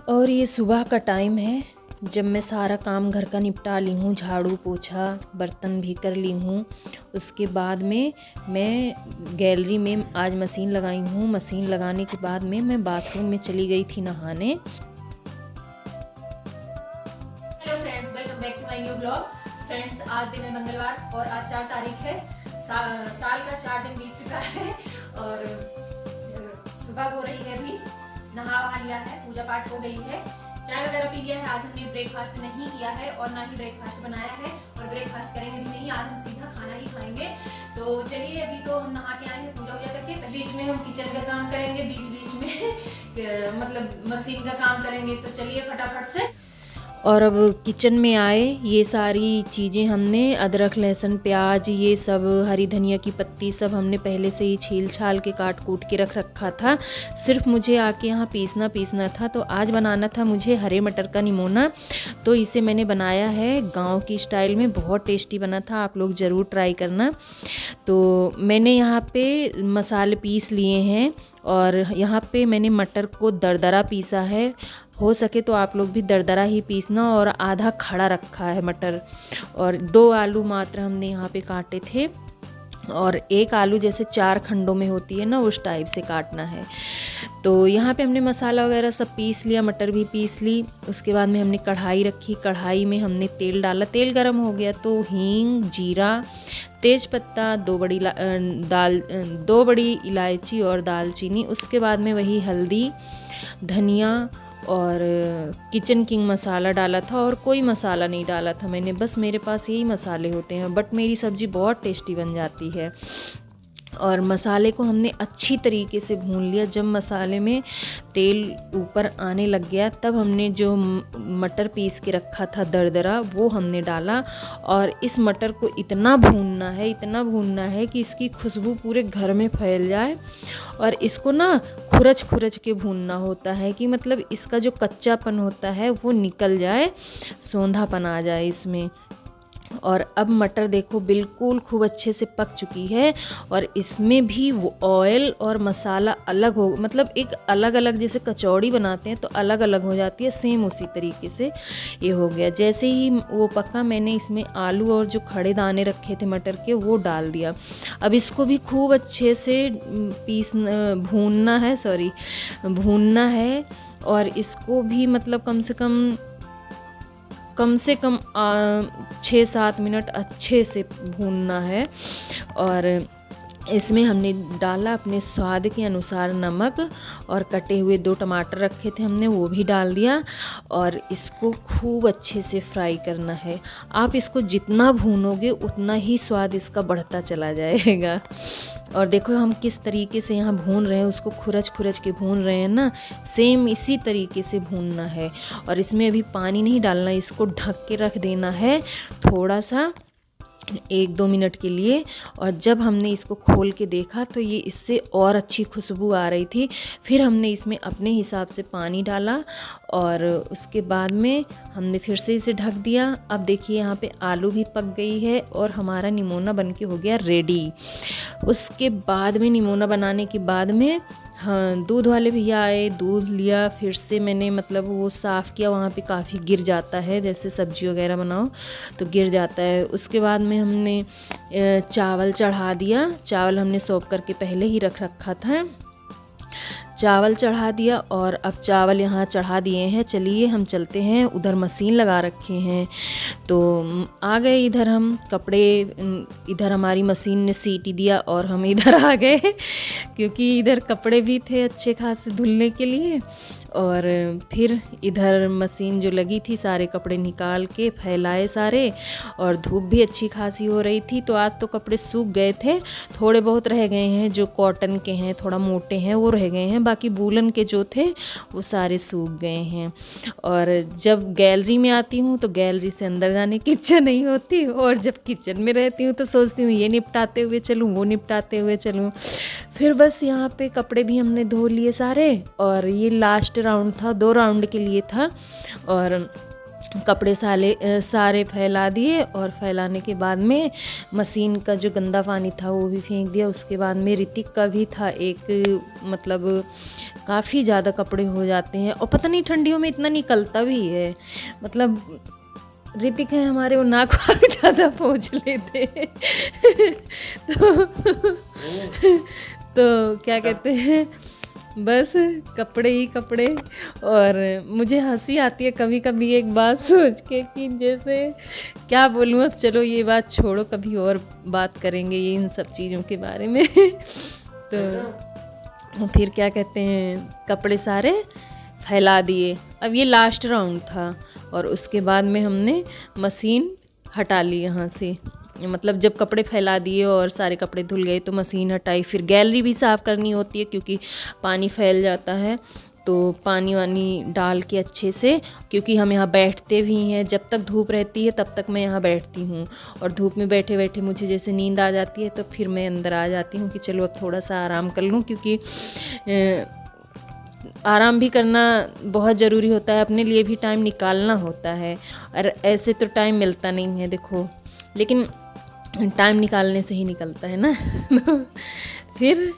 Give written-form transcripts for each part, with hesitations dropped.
और ये सुबह का टाइम है जब मैं सारा काम घर का निपटा ली हूँ, झाड़ू पोछा बर्तन भी कर ली हूँ। उसके बाद में मैं गैलरी में आज मशीन लगाई हूँ। मशीन लगाने के बाद में मैं बाथरूम में चली गई थी नहाने। Hello friends, welcome back to my new blog. Friends, आज दिन है मंगलवार और आज 4 तारीख है। साल का 4 दिन बीत चुका है और सुबह हो रही है। अभी नहा वहा लिया है, पूजा पाठ हो गई है, चाय वगैरह पी लिया है। आज हमने ब्रेकफास्ट नहीं किया है और ना ही ब्रेकफास्ट बनाया है और ब्रेकफास्ट करेंगे भी नहीं। आज हम सीधा खाना ही खाएंगे। तो चलिए, अभी तो हम नहा के आए हैं पूजा वूजा करके। बीच में हम किचन का काम करेंगे, बीच बीच में मतलब मशीन का काम करेंगे। तो चलिए फटाफट से। और अब किचन में आए, ये सारी चीज़ें हमने अदरक लहसुन प्याज ये सब हरी धनिया की पत्ती सब हमने पहले से ही छील छाल के काट कूट के रख रखा था। सिर्फ मुझे आके यहाँ पीसना था। तो आज बनाना था मुझे हरे मटर का निमोना। तो इसे मैंने बनाया है गांव की स्टाइल में, बहुत टेस्टी बना था। आप लोग ज़रूर ट्राई करना। तो मैंने यहाँ पे मसाले पीस लिए हैं और यहाँ पे मैंने मटर को दरदरा पीसा है। हो सके तो आप लोग भी दरदरा ही पीसना। और आधा खड़ा रखा है मटर। और 2 आलू मात्र हमने यहाँ पे काटे थे और एक आलू जैसे 4 खंडों में होती है ना, उस टाइप से काटना है। तो यहाँ पे हमने मसाला वगैरह सब पीस लिया, मटर भी पीस ली। उसके बाद में हमने कढ़ाई रखी, कढ़ाई में हमने तेल डाला। तेल गरम हो गया तो हींग, जीरा, तेज पत्ता, 2 बड़ी इलायची और दालचीनी। उसके बाद में वही हल्दी, धनिया और किचन किंग मसाला डाला था। और कोई मसाला नहीं डाला था मैंने, बस मेरे पास यही मसाले होते हैं। बट मेरी सब्ज़ी बहुत टेस्टी बन जाती है। और मसाले को हमने अच्छी तरीके से भून लिया। जब मसाले में तेल ऊपर आने लग गया तब हमने जो मटर पीस के रखा था दरदरा, वो हमने डाला। और इस मटर को इतना भूनना है कि इसकी खुशबू पूरे घर में फैल जाए। और इसको ना खुरच खुरच के भूनना होता है कि मतलब इसका जो कच्चापन होता है वो निकल जाए, सौंधापन आ जाए इसमें। और अब मटर देखो बिल्कुल खूब अच्छे से पक चुकी है। और इसमें भी वो ऑयल और मसाला अलग हो, मतलब एक अलग अलग, जैसे कचौड़ी बनाते हैं तो अलग अलग हो जाती है, सेम उसी तरीके से ये हो गया। जैसे ही वो पका, मैंने इसमें आलू और जो खड़े दाने रखे थे मटर के, वो डाल दिया। अब इसको भी खूब अच्छे से भूनना है। और इसको भी मतलब कम से कम 6-7 मिनट अच्छे से भूनना है। और इसमें हमने डाला अपने स्वाद के अनुसार नमक, और कटे हुए 2 टमाटर रखे थे हमने, वो भी डाल दिया। और इसको खूब अच्छे से फ्राई करना है। आप इसको जितना भूनोगे उतना ही स्वाद इसका बढ़ता चला जाएगा। और देखो हम किस तरीके से यहाँ भून रहे हैं, उसको खुरच खुरच के भून रहे हैं ना, सेम इसी तरीके से भूनना है। और इसमें अभी पानी नहीं डालना, इसको ढक के रख देना है थोड़ा सा 1-2 मिनट के लिए। और जब हमने इसको खोल के देखा तो ये इससे और अच्छी खुशबू आ रही थी। फिर हमने इसमें अपने हिसाब से पानी डाला और उसके बाद में हमने फिर से इसे ढक दिया। अब देखिए यहाँ पे आलू भी पक गई है और हमारा निमोना बनके हो गया रेडी। उसके बाद में निमोना बनाने के बाद में हाँ, दूध वाले भैया आए, दूध लिया। फिर से मैंने मतलब वो साफ़ किया, वहाँ पे काफ़ी गिर जाता है, जैसे सब्ज़ी वगैरह बनाओ तो गिर जाता है। उसके बाद में हमने चावल चढ़ा दिया। चावल हमने सोख करके पहले ही रख रखा था। चावल चढ़ा दिया और अब चावल यहाँ चढ़ा दिए हैं। चलिए हम चलते हैं, उधर मशीन लगा रखे हैं तो आ गए इधर हम कपड़े। इधर हमारी मशीन ने सीटी दिया और हम इधर आ गए क्योंकि इधर कपड़े भी थे अच्छे खासे धुलने के लिए। और फिर इधर मशीन जो लगी थी, सारे कपड़े निकाल के फैलाए सारे। और धूप भी अच्छी खासी हो रही थी तो आज तो कपड़े सूख गए थे। थोड़े बहुत रह गए हैं जो कॉटन के हैं, थोड़ा मोटे हैं, वो रह गए हैं। बाकी वूलन के जो थे वो सारे सूख गए हैं। और जब गैलरी में आती हूँ तो गैलरी से अंदर जाने की इच्छा नहीं होती। और जब किचन में रहती हूँ तो सोचती हूँ ये निपटाते हुए चलूँ, वो निपटाते हुए चलूँ। फिर बस यहाँ पे कपड़े भी हमने धो लिए सारे। और ये लास्ट राउंड था, 2 राउंड के लिए था। और कपड़े सारे फैला दिए और फैलाने के बाद में मशीन का जो गंदा पानी था वो भी फेंक दिया। उसके बाद में ऋतिक का भी था एक, मतलब काफ़ी ज़्यादा कपड़े हो जाते हैं और पता नहीं ठंडियों में इतना निकलता भी है। मतलब ऋतिक है हमारे, वो नाक वाक ज़्यादा पोंछ लेते हैं तो क्या कहते हैं, बस कपड़े ही कपड़े। और मुझे हंसी आती है कभी कभी एक बात सोच के कि जैसे क्या बोलूँ, अब चलो ये बात छोड़ो, कभी और बात करेंगे ये इन सब चीज़ों के बारे में तो फिर क्या कहते हैं, कपड़े सारे फैला दिए। अब ये लास्ट राउंड था और उसके बाद में हमने मशीन हटा ली यहाँ से। मतलब जब कपड़े फैला दिए और सारे कपड़े धुल गए तो मशीन हटाई। फिर गैलरी भी साफ़ करनी होती है क्योंकि पानी फैल जाता है, तो पानी वानी डाल के अच्छे से, क्योंकि हम यहाँ बैठते भी हैं, जब तक धूप रहती है तब तक मैं यहाँ बैठती हूँ। और धूप में बैठे बैठे मुझे जैसे नींद आ जाती है तो फिर मैं अंदर आ जाती हूँ कि चलो अब थोड़ा सा आराम कर लूँ, क्योंकि आराम भी करना बहुत ज़रूरी होता है, अपने लिए भी टाइम निकालना होता है। और ऐसे तो टाइम मिलता नहीं है देखो, लेकिन टाइम निकालने से ही निकलता है ना फिर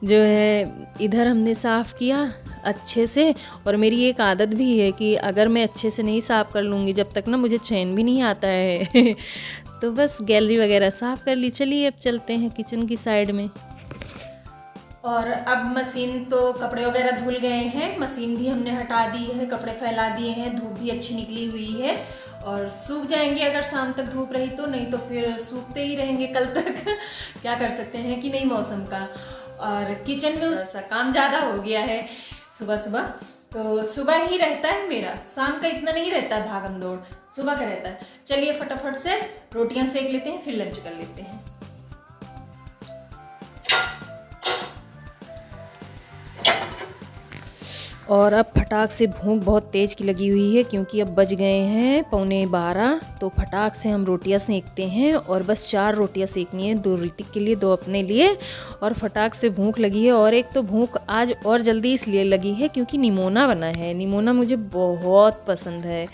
जो है इधर हमने साफ़ किया अच्छे से। और मेरी एक आदत भी है कि अगर मैं अच्छे से नहीं साफ़ कर लूँगी जब तक ना मुझे चैन भी नहीं आता है तो बस गैलरी वगैरह साफ़ कर ली। चलिए अब चलते हैं किचन की साइड में। और अब मशीन तो कपड़े वगैरह धुल गए हैं, मशीन भी हमने हटा दी है, कपड़े फैला दिए हैं, धूप भी अच्छी निकली हुई है और सूख जाएंगे अगर शाम तक धूप रही तो, नहीं तो फिर सूखते ही रहेंगे कल तक क्या कर सकते हैं कि नहीं मौसम का। और किचन में उसका काम ज़्यादा हो गया है सुबह सुबह, तो सुबह ही रहता है मेरा, शाम का इतना नहीं रहता है भागम दौड़, सुबह का रहता है। चलिए फटाफट से रोटियां सेक लेते हैं, फिर लंच कर लेते हैं। और अब फटाक से भूख बहुत तेज़ की लगी हुई है क्योंकि अब बज गए हैं 11:15, तो फटाक से हम रोटियां सेकते हैं। और बस 4 रोटियां सेकनी है, 2 ऋतिक के लिए 2 अपने लिए। और फटाक से भूख लगी है। और एक तो भूख आज और जल्दी इसलिए लगी है क्योंकि निमोना बना है। निमोना मुझे बहुत पसंद है,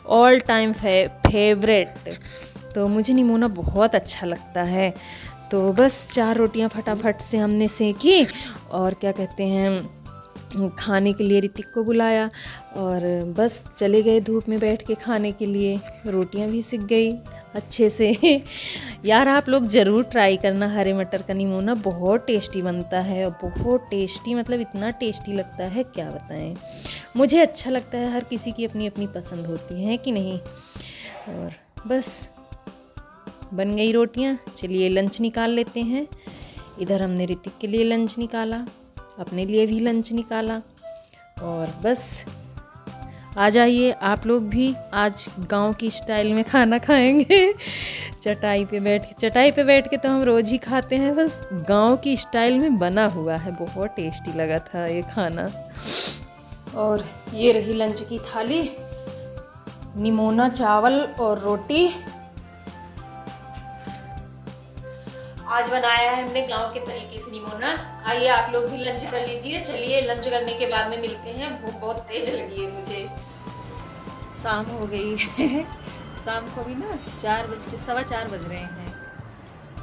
ऑल टाइम फेवरेट, तो मुझे निमोना बहुत अच्छा लगता है। तो बस 4 रोटियां फटाफट से हमने सेकी और क्या कहते हैं खाने के लिए ऋतिक को बुलाया और बस चले गए धूप में बैठ के खाने के लिए। रोटियां भी सिक गई अच्छे से यार आप लोग ज़रूर ट्राई करना, हरे मटर का निमोना बहुत टेस्टी बनता है। और बहुत टेस्टी, मतलब इतना टेस्टी लगता है क्या बताएं। मुझे अच्छा लगता है, हर किसी की अपनी अपनी पसंद होती है कि नहीं। और बस बन गई रोटियां। चलिए लंच निकाल लेते हैं। इधर हमने ऋतिक के लिए लंच निकाला, अपने लिए भी लंच निकाला। और बस आ जाइए आप लोग भी, आज गांव की स्टाइल में खाना खाएंगे चटाई पे बैठ के तो हम रोज़ ही खाते हैं, बस गांव की स्टाइल में बना हुआ है। बहुत टेस्टी लगा था ये खाना। और ये रही लंच की थाली, निमोना चावल और रोटी। आज बनाया है हमने गांव के तरीके से निमोना। आइए आप लोग भी लंच कर लीजिए। चलिए लंच करने के बाद में मिलते हैं, भूख बहुत तेज लगी है मुझे। शाम हो गई है, शाम को भी ना 4:15 बज रहे हैं।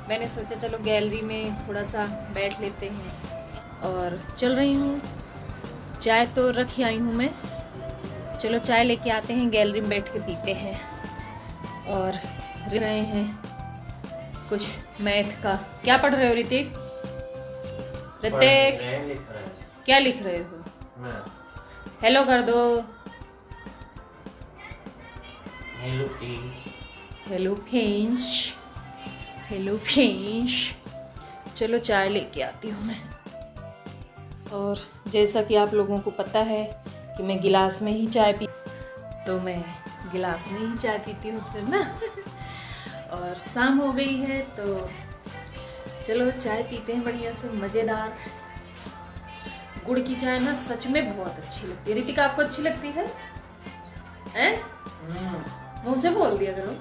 मैंने सोचा चलो गैलरी में थोड़ा सा बैठ लेते हैं और चल रही हूँ। चाय तो रख ही आई हूँ मैं, चलो चाय लेके आते हैं, गैलरी में बैठ के पीते हैं। और रहे हैं कुछ मैथ का। क्या पढ़ रहे हो ऋतिक? क्या लिख रहे हो? हेलो कर दो। Hello friends. Hello friends, hello friends. चलो चाय लेके आती हूँ मैं। और जैसा कि आप लोगों को पता है कि मैं गिलास में ही चाय पी, तो मैं गिलास में ही चाय पीती हूँ फिर ना और शाम हो गई है तो चलो चाय पीते हैं बढ़िया से मज़ेदार। गुड़ की चाय ना सच में बहुत अच्छी लगती है। ऋतिक आपको अच्छी लगती है? मुंह से बोल दिया करो।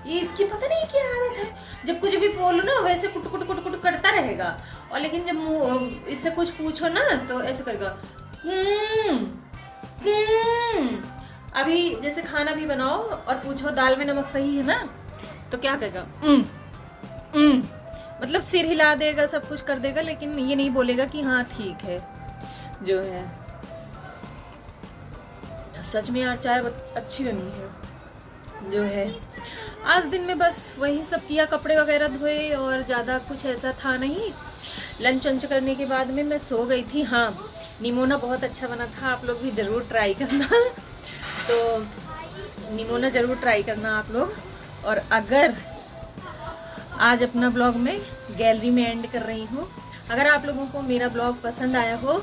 ये इसकी पता नहीं क्या आदत है, जब कुछ भी बोलो ना वैसे कुट कुट कुट कुट करता रहेगा, और लेकिन जब मुंह इससे कुछ पूछो ना तो ऐसे करेगा अभी जैसे खाना भी बनाओ और पूछो दाल में नमक सही है ना, तो क्या कहेगा? मतलब सिर हिला देगा, सब कुछ कर देगा, लेकिन ये नहीं बोलेगा कि हाँ ठीक है। जो है सच में यार चाय बहुत अच्छी बनी है। जो है आज दिन में बस वही सब किया, कपड़े वगैरह धोए और ज़्यादा कुछ ऐसा था नहीं। लंच वंच करने के बाद में मैं सो गई थी। हाँ, निमोना बहुत अच्छा बना था, आप लोग भी ज़रूर ट्राई करना। तो निमोना ज़रूर ट्राई करना आप लोग। और अगर आज अपना ब्लॉग मैं गैलरी में एंड कर रही हूँ। अगर आप लोगों को मेरा ब्लॉग पसंद आया हो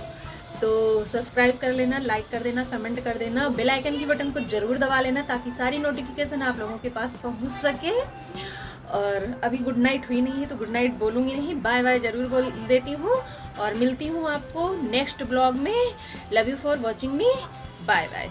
तो सब्सक्राइब कर लेना, लाइक कर देना, कमेंट कर देना, बेल आइकन की बटन को ज़रूर दबा लेना ताकि सारी नोटिफिकेशन आप लोगों के पास पहुँच सके। और अभी गुड नाइट हुई नहीं है तो गुड नाइट बोलूँगी नहीं, बाय बाय ज़रूर बोल देती हूँ। और मिलती हूँ आपको नेक्स्ट ब्लॉग में। Love you for watching me, bye bye.